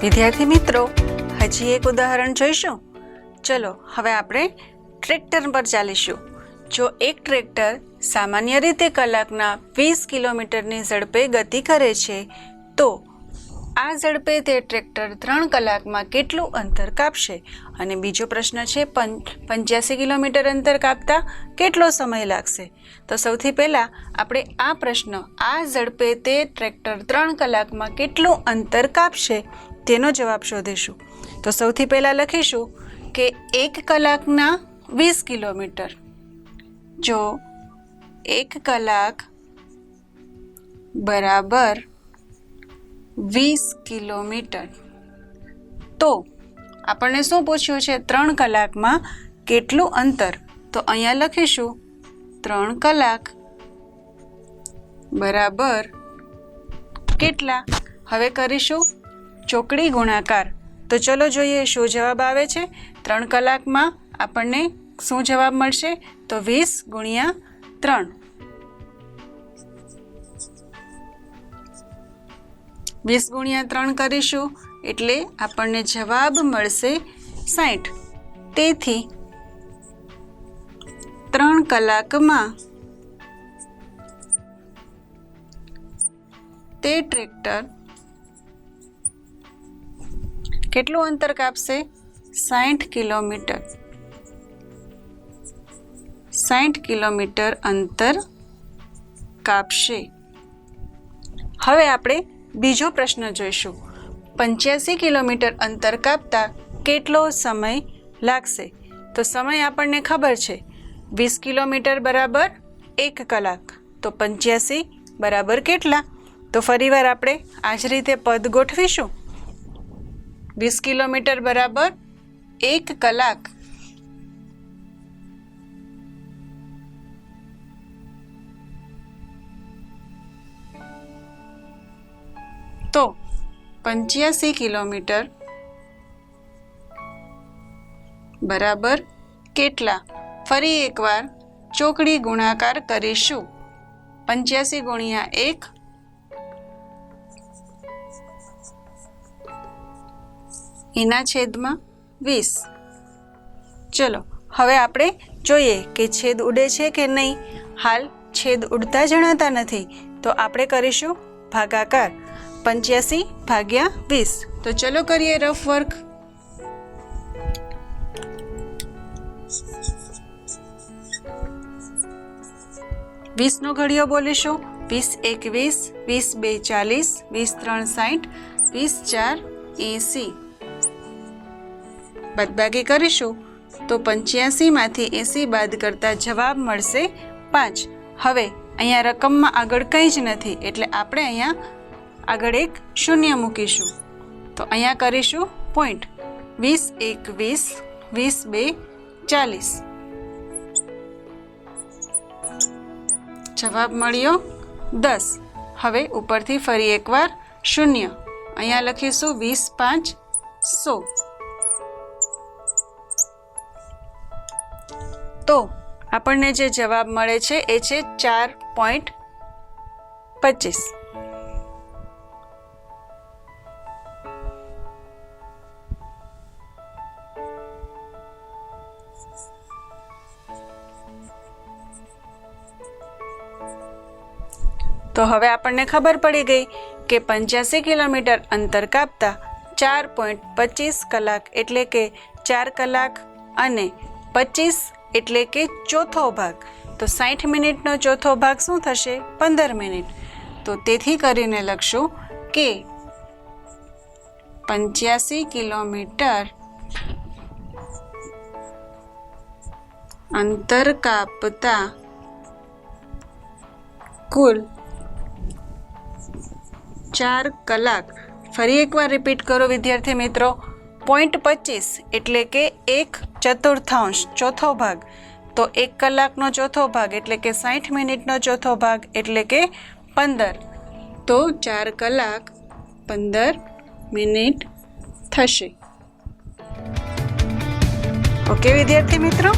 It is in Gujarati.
વિદ્યાર્થી મિત્રો, હજી એક ઉદાહરણ જોઈશું. ચલો હવે આપણે ટ્રેક્ટર પર ચાલીશું. જો એક ટ્રેક્ટર સામાન્ય રીતે કલાકના 20 કિલોમીટરની ઝડપે ગતિ કરે છે, તો આ ઝડપે તે ટ્રેક્ટર 3 કલાકમાં કેટલું અંતર કાપશે? અને બીજો પ્રશ્ન છે 85 કિલોમીટર અંતર કાપતા કેટલો સમય લાગશે? તો સૌથી પહેલાં આપણે આ પ્રશ્ન, આ ઝડપે તે ટ્રેક્ટર 3 કલાકમાં કેટલું અંતર કાપશે તેનો જવાબ શોધીશું. તો સૌથી પહેલાં લખીશું કે 1 કલાકના 20 કિલોમીટર. જો 1 કલાક બરાબર 20 કિલોમીટર, તો આપણને શું પૂછ્યું છે? 3 કલાકમાં કેટલું અંતર? તો અહીંયા લખીશું 3 કલાક બરાબર કેટલા? હવે કરીશું ચોકડી ગુણાકાર. તો ચલો જોઈએ શું જવાબ આવે છે. 3 કલાકમાં આપણને શું જવાબ મળશે? તો 20 ગુણ્યા 3. 20 ગુણ્યા 3 કરીશું એટલે આપણને જવાબ મળશે 60. તેથી 3 કલાકમાં તે ટ્રેક્ટર કેટલું અંતર કાપશે? 60 કિલોમીટર. 60 કિલોમીટર અંતર કાપશે. હવે આપણે બીજો પ્રશ્ન જોઈશું. 85 કિલોમીટર અંતર કાપતા કેટલો સમય લાગશે? તો સમય આપણને ખબર છે, 20 કિલોમીટર બરાબર 1 કલાક. તો 85 બરાબર કેટલા? તો ફરીવાર આપણે આ જ રીતે પદ ગોઠવીશું. 20 કિલોમીટર બરાબર 1 કલાક. તો 85 કિલોમીટર બરાબર કેટલા? ફરી એકવાર ચોકડી ગુણાકાર કરીશું. 85 ગુણ્યા 1 એના છેદમાં 20. ચલો હવે આપણે જોઈએ કે છેદ ઉડે છે કે નહીં. હાલ છેદ ઉડતા જણાતા નથી, તો આપણે કરીશું ભાગાકાર. 85 ભાગ્યા 20. તો ચલો કરીએ રફ વર્ક. વીસનો ઘડિયો બોલીશું. 20 1 20, 20 2 40, 20 3 60, 20 4 80. બાદબાકી કરીશું તો 85 માંથી 80 બાદ કરતા જવાબ મળશે 5. હવે અહીંયા રકમમાં આગળ કંઈ જ નથી, એટલે આપણે અહીંયા આગળ એક શૂન્ય મૂકીશું. તો અહીંયા કરીશું પોઈન્ટ. 20 1 20, 20 2 40. જવાબ મળ્યો 10. હવે ઉપરથી ફરી એકવાર શૂન્ય. અહીંયા લખીશું 20 5 100. તો આપણને જે જવાબ મળે છે એ છે 4.25. તો હવે આપણને ખબર પડી ગઈ કે 85 કિલોમીટર અંતર કાપતા 4.25 કલાક એટલે કે 4 કલાક અને 25 એટલે કે ચોથો ભાગ. તો 60 મિનિટનો ચોથો ભાગ શું થશે? 15 મિનિટ. તો તેથી કરીને લખશું કે 85 કિલોમીટર અંતર કાપતા કુલ 4 કલાક. ફરી એકવાર રિપીટ કરો વિદ્યાર્થી મિત્રો. 0.25 એટલે કે 1/4, ચોથો ભાગ. તો 1 કલાકનો ચોથો ભાગ એટલે કે 60 મિનિટનો ચોથો ભાગ એટલે કે 15. તો 4 કલાક 15 મિનિટ થશે. ઓકે વિદ્યાર્થી મિત્રો.